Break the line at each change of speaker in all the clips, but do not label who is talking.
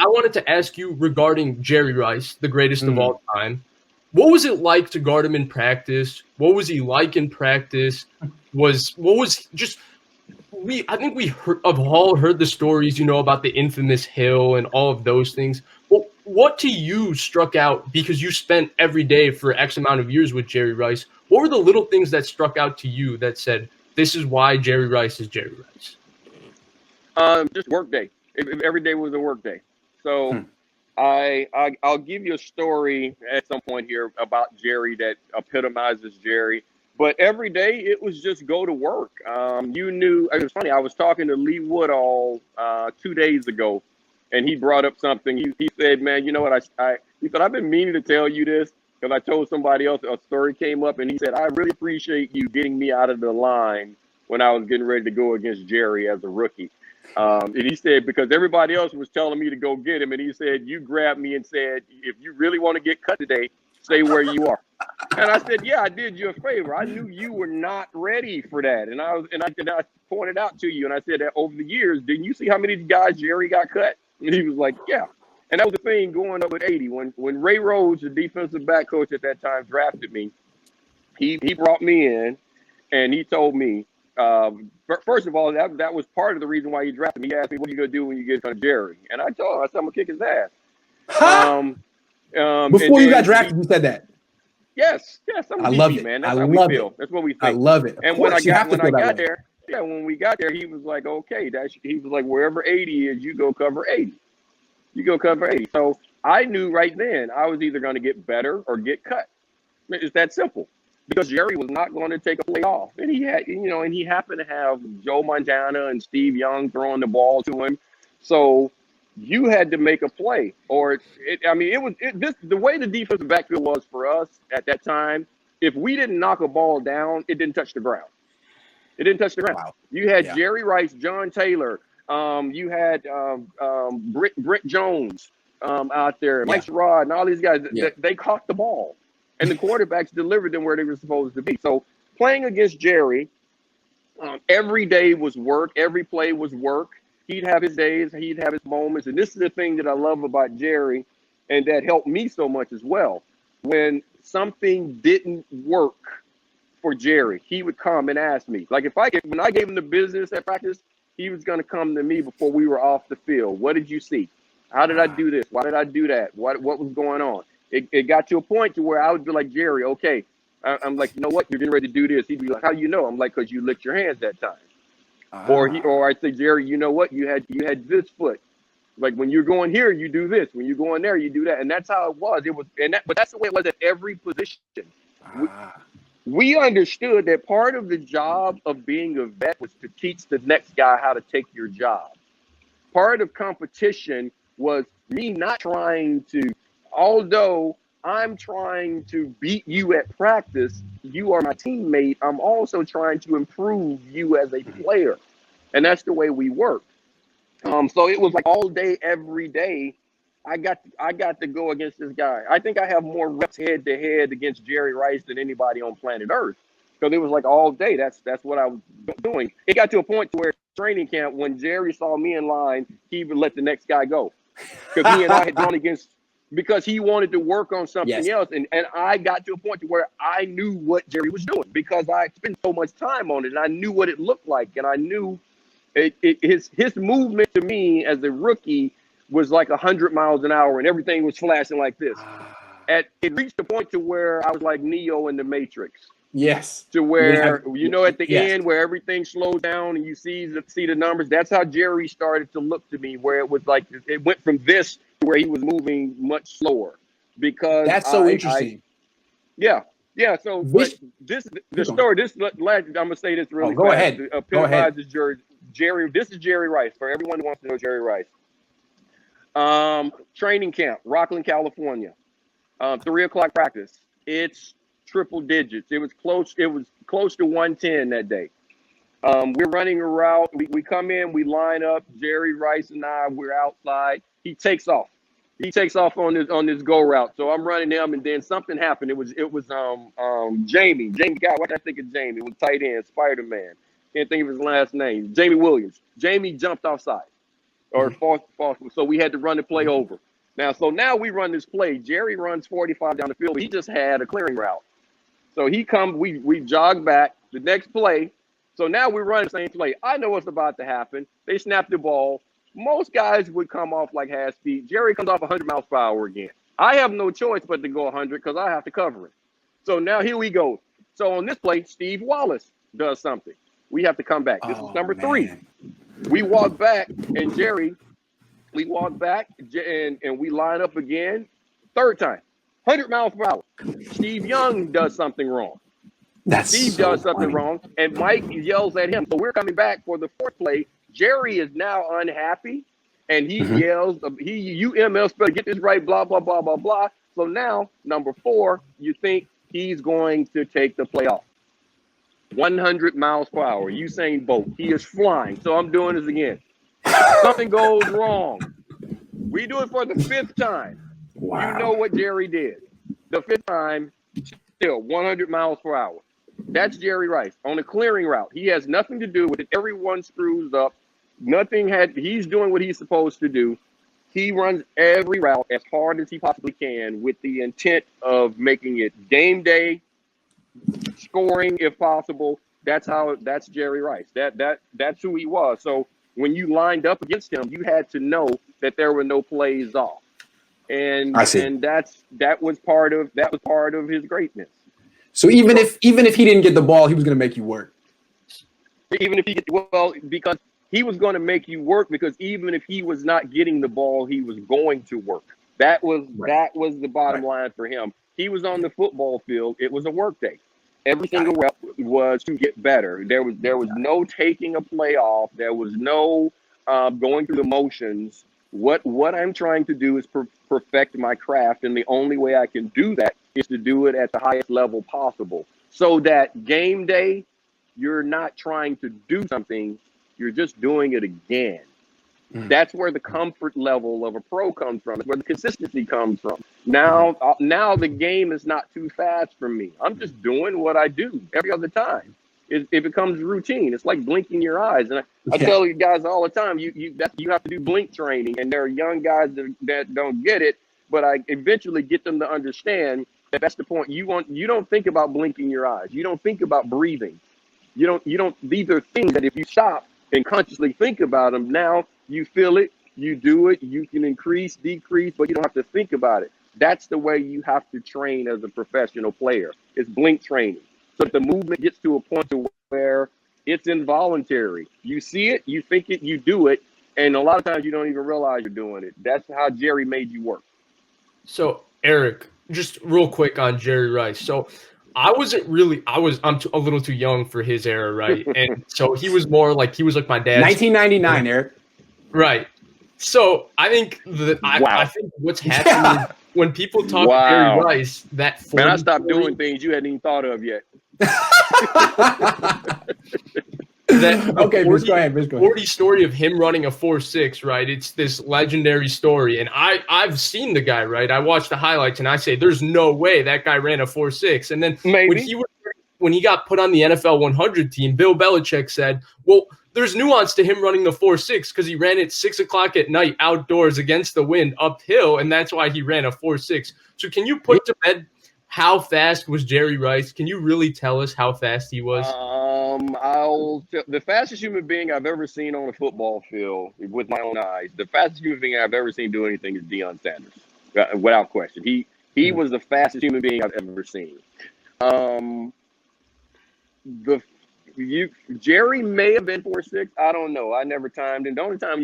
wanted to ask you regarding Jerry Rice, the greatest of all time. What was it like to guard him in practice? What was he like in practice? I think we have all heard the stories, about the infamous hill and all of those things. Well, what to you struck out because you spent every day for X amount of years with Jerry Rice? What were the little things that struck out to you that said, this is why Jerry Rice is Jerry Rice?
Just work day. Every day was a work day. So I'll give you a story at some point here about Jerry that epitomizes Jerry. But every day it was just go to work. You knew it was funny. I was talking to Lee Woodall 2 days ago, and he brought up something. He said, "Man, you know what? He said I've been meaning to tell you this because I told somebody else a story came up, and he said I really appreciate you getting me out of the line when I was getting ready to go against Jerry as a rookie." And he said, because everybody else was telling me to go get him. And he said, you grabbed me and said, if you really want to get cut today, stay where you are. And I said, yeah, I did you a favor. I knew you were not ready for that. And I pointed out to you, and I said that over the years, didn't you see how many guys Jerry got cut? And he was like, yeah. And that was the thing going up with 80. When Ray Rhodes, the defensive back coach at that time, drafted me, he brought me in and he told me, first of all, that was part of the reason why he drafted me. He asked me, what are you going to do when you get to Jerry? And I told him, I said, I'm going to kick his ass.
Before you got drafted, you said that?
Yes. I'm a DB, man. That's how we feel. That's what we think.
I love it.
And when we got there, he was like, okay. He was like, wherever 80 is, you go cover 80. You go cover 80. So I knew right then I was either going to get better or get cut. It's that simple. Because Jerry was not going to take a play off. And he had, and he happened to have Joe Montana and Steve Young throwing the ball to him. So you had to make a play. The way the defensive backfield was for us at that time, if we didn't knock a ball down, it didn't touch the ground. It didn't touch the ground. Wow. You had Jerry Rice, John Taylor. You had Britt Jones out there, Mike Sherrod, and all these guys. They caught the ball. And the quarterbacks delivered them where they were supposed to be. So playing against Jerry, every day was work. Every play was work. He'd have his days. He'd have his moments. And this is the thing that I love about Jerry and that helped me so much as well. When something didn't work for Jerry, he would come and ask me. Like when I gave him the business at practice, he was going to come to me before we were off the field. What did you see? How did I do this? Why did I do that? What was going on? It got to a point to where I would be like, Jerry, okay. I'm like, you know what? You're getting ready to do this. He'd be like, how you know? I'm like, because you licked your hands that time. Or I say, Jerry, you know what? You had this foot. Like when you're going here, you do this. When you're going there, you do that. And that's how it was. But that's the way it was at every position. We understood that part of the job of being a vet was to teach the next guy how to take your job. Part of competition was me not trying to. Although I'm trying to beat you at practice, you are my teammate. I'm also trying to improve you as a player. And that's the way we work. So it was like all day, every day, I got to go against this guy. I think I have more reps head to head against Jerry Rice than anybody on planet Earth. Because it was like all day. That's what I was doing. It got to a point where training camp, when Jerry saw me in line, he would let the next guy go. Because he and I had gone against, because he wanted to work on something else. And I got to a point to where I knew what Jerry was doing because I spent so much time on it and I knew what it looked like. And I knew his movement to me as a rookie was like 100 miles an hour and everything was flashing like this. It reached a point to where I was like Neo in the Matrix.
Yes.
To where, at the end where everything slows down and you see the numbers. That's how Jerry started to look to me, where it was like, it went from this to where he was moving much slower. Because
that's so interesting.
Yeah. So the story, I'm going to say this really
Go ahead.
Jerry. This is Jerry Rice for everyone who wants to know Jerry Rice. Training camp, Rockland, California. 3:00 practice. It's triple digits. It was close to 110 that day. We're running a route. We come in, we line up. Jerry Rice and we're outside. He takes off. On this go route. So I'm running him, and then something happened. It was Jamie. God, what did I think of Jamie? It was tight end, Spider-Man. Can't think of his last name. Jamie Williams. Jamie jumped offside. or false. So we had to run the play over. Now we run this play. Jerry runs 45 down the field. He just had a clearing route. So he comes, we jog back the next play. So now we run the same play. I know what's about to happen. They snap the ball. Most guys would come off like half speed. Jerry comes off 100 miles per hour again. I have no choice but to go 100 because I have to cover it. So now here we go. So on this play, Steve Wallace does something. We have to come back. This is number 3. We walk back, and Jerry, we walk back, and we line up again. Third time, 100 miles per hour. Steve Young does something wrong. Steve does something wrong, and Mike yells at him. So we're coming back for the 4th play. Jerry is now unhappy, and he yells, you ML better get this right, blah, blah, blah, blah, blah. So now, number 4, you think he's going to take the play off. 100 miles per hour. Usain Bolt. He is flying. So I'm doing this again. Something goes wrong. We do it for the 5th time. Wow. You know what Jerry did. The 5th time, still 100 miles per hour. That's Jerry Rice on a clearing route. He has nothing to do with it. Everyone screws up. He's doing what he's supposed to do. He runs every route as hard as he possibly can with the intent of making it game day, scoring if possible. That's Jerry Rice. That's who he was. So when you lined up against him, you had to know that there were no plays off. And that was part of his greatness.
So even if he didn't get the ball, he was going to make you work.
Because he was going to make you work, because even if he was not getting the ball, he was going to work. That was the bottom line for him. He was on the football field. It was a work day. Every single rep was to get better. There was no taking a play off. There was no going through the motions. What I'm trying to do is perfect my craft, and the only way I can do that is to do it at the highest level possible, so that game day, you're not trying to do something, you're just doing it again. That's where the comfort level of a pro comes from. That's where the consistency comes from. Now the game is not too fast for me. I'm just doing what I do every other time. It becomes routine. It's like blinking your eyes. And I tell you guys all the time, you have to do blink training. And there are young guys that don't get it, but I eventually get them to understand that that's the point. You don't think about blinking your eyes. You don't think about breathing. You don't. These are things that if you stop and consciously think about them, now you feel it, you do it, you can increase, decrease, but you don't have to think about it. That's the way you have to train as a professional player. It's blink training. So the movement gets to a point to where it's involuntary. You see it, you think it, you do it, and a lot of times you don't even realize you're doing it. That's how Jerry made you work.
So, Eric, just real quick on Jerry Rice. So I'm a little too young for his era, right? And so he was like my dad.
1999, Eric.
Right. So I think I think what's happening is when people talk Jerry Rice, that 40
man, I stopped doing things you hadn't even thought of yet.
Okay, go ahead.
40 story of him running a 4.6, right? It's this legendary story, and I've seen the guy, right? I watched the highlights, and I say, "There's no way that guy ran a 4.6." And then when he got put on the NFL 100 team, Bill Belichick said, "Well, there's nuance to him running the 4.6 because he ran it 6 o'clock at night outdoors against the wind uphill, and that's why he ran a 4.6." So can you put to bed how fast was Jerry Rice? Can you really tell us how fast he was?
The fastest human being I've ever seen on a football field with my own eyes, the fastest human being I've ever seen do anything is Deion Sanders, without question. He was the fastest human being I've ever seen. Jerry may have been 4.6. I don't know. I never timed. And the only time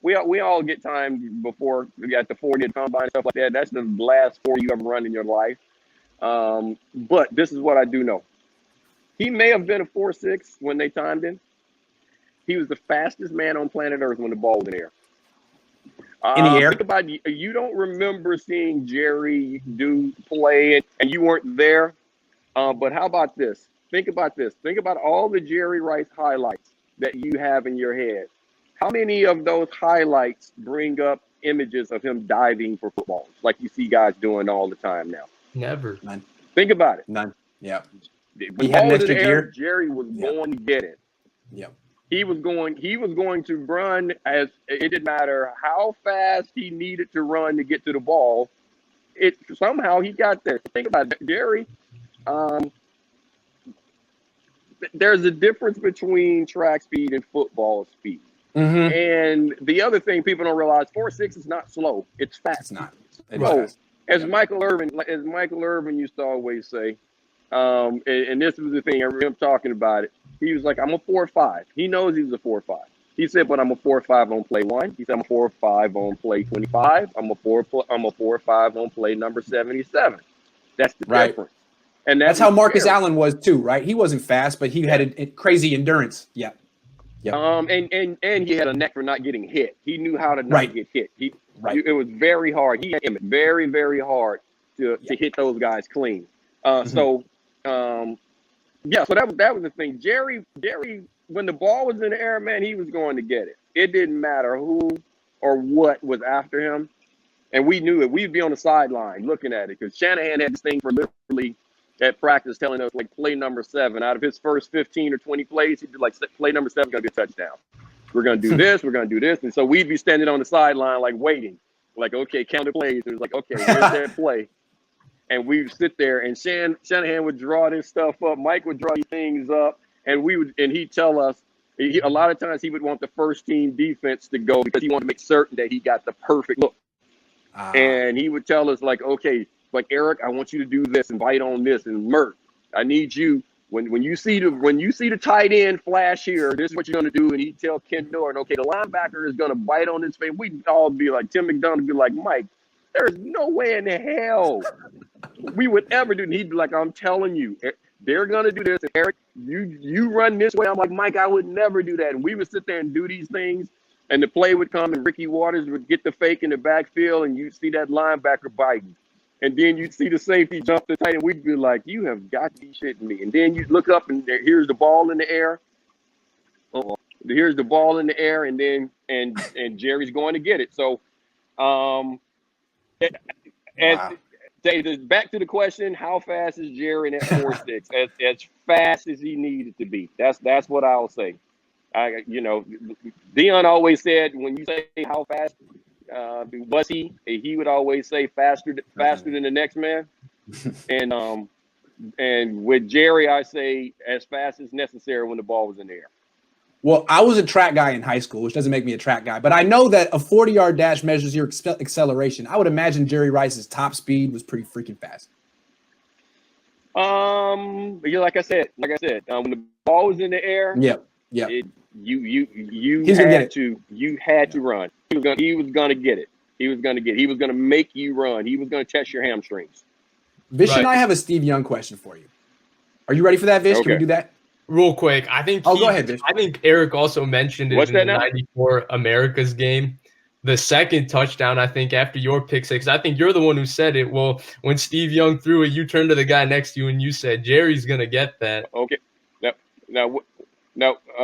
we all get timed before we got the 40 at combine and stuff like that. That's the last 40 you ever run in your life. But this is what I do know. He may have been a 4.6 when they timed him. He was the fastest man on planet Earth when the ball was in the air.
In the air?
Think about you don't remember seeing Jerry play and you weren't there. But how about this? Think about this. Think about all the Jerry Rice highlights that you have in your head. How many of those highlights bring up images of him diving for footballs like you see guys doing all the time now?
Never.
None.
Think about it.
None. Yeah.
He had an extra gear. Jerry was going to get it.
Yep.
he was going to run as it didn't matter how fast he needed to run to get to the ball. It somehow he got there. Think about it, Jerry. There's a difference between track speed and football speed.
Mm-hmm.
And the other thing people don't realize, 4.6 is not slow. It's fast.
It's not.
As Michael Irvin used to always say, and this was the thing, I remember him talking about it. He was like, I'm a 4.5. He knows he was a 4.5. He said, but I'm a 4.5 on play 1. He said, I'm a 4.5 on play 25. I'm a 4.5 on play number 77. That's the difference. And
that's how Marcus Allen was too, right? He wasn't fast, but he had a crazy endurance. Yeah.
And he had a neck for not getting hit. He knew how to not get hit. It was very hard. He had him very, very hard to hit those guys clean. So that was the thing. Jerry, when the ball was in the air, man, he was going to get it. It didn't matter who or what was after him, and we knew it. We'd be on the sideline looking at it because Shanahan had this thing for literally at practice telling us like play number 7 out of his first 15 or 20 plays, he'd be like, play number 7 is going to be a touchdown. We're going to do this. We're going to do this. And so we'd be standing on the sideline, like waiting, like, okay, count the plays. It was like, okay, here's that play. And we would sit there and Shanahan would draw this stuff up. Mike would draw these things up and he'd tell us, a lot of times he would want the first team defense to go because he wanted to make certain that he got the perfect look. And he would tell us like, okay, like Eric, I want you to do this and bite on this, and Mert, I need you when you see the tight end flash here, this is what you're gonna do. And he'd tell Ken Norton, okay, the linebacker is gonna bite on his face. We'd all be like, Tim McDonough would be like, Mike, there's no way in the hell we would ever do. And he'd be like, I'm telling you, they're gonna do this. And Eric, you run this way. I'm like, Mike, I would never do that. And we would sit there and do these things, and the play would come, and Ricky Waters would get the fake in the backfield, and you'd see that linebacker biting. And then you'd see the safety jump the tight end. We'd be like, you have got to be shitting me. And then you'd look up and here's the ball in the air. Here's the ball in the air, and then and Jerry's going to get it. So back to the question, how fast is Jerry in that 4.6? As fast as he needed to be. That's what I'll say. Dion always said when you say how fast was he would always say faster than the next man. And with Jerry, I say as fast as necessary when the ball was in the air.
Well, I was a track guy in high school, which doesn't make me a track guy, but I know that a 40-yard dash measures your acceleration. I would imagine Jerry Rice's top speed was pretty freaking fast.
Like I said, when the ball was in the air, you had to run. He was gonna get it. He was gonna make you run. He was gonna test your hamstrings.
Vish and I have a Steve Young question for you. Are you ready for that, Vish?
Okay.
Can we do that?
Real quick, I think.
Go ahead, Vish.
I think Eric also mentioned it in the '94 America's game. The second touchdown, I think, after your pick six, I think you're the one who said it. Well, when Steve Young threw it, you turned to the guy next to you and you said, Jerry's gonna get that.
Okay. Now,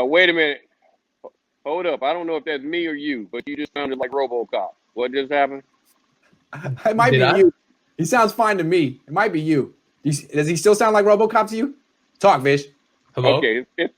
wait a minute. Hold up. I don't know if that's me or you, but you just sounded like RoboCop. What just happened?
It might be you. He sounds fine to me. It might be you. Does he still sound like RoboCop to you? Talk, Vish.
Hello?
Okay.
It's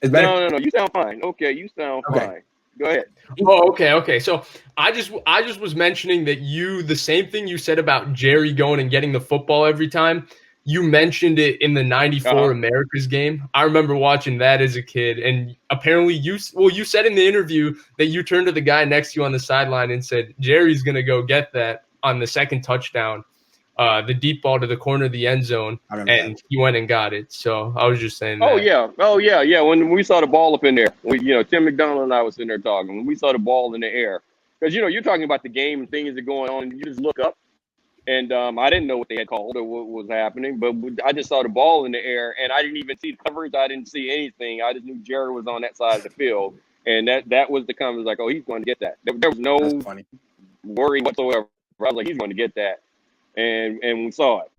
better?
No. You sound fine. Okay, you sound fine. Go ahead.
Oh, okay. So I just was mentioning that the same thing you said about Jerry going and getting the football every time, you mentioned it in the '94 America's game. I remember watching that as a kid, and apparently you said in the interview that you turned to the guy next to you on the sideline and said, Jerry's going to go get that on the second touchdown, the deep ball to the corner of the end zone, and he went and got it. So I was just saying that.
Oh, yeah. When we saw the ball up in there, Tim McDonald and I was sitting there talking. When we saw the ball in the air, because, you're talking about the game and things that are going on, and you just look up. And I didn't know what they had called or what was happening, but I just saw the ball in the air, and I didn't even see the coverage. I didn't see anything. I just knew Jerry was on that side of the field, and that was the comment. Like, oh, he's going to get that. There was no worry whatsoever. I was like, he's going to get that, and we saw it.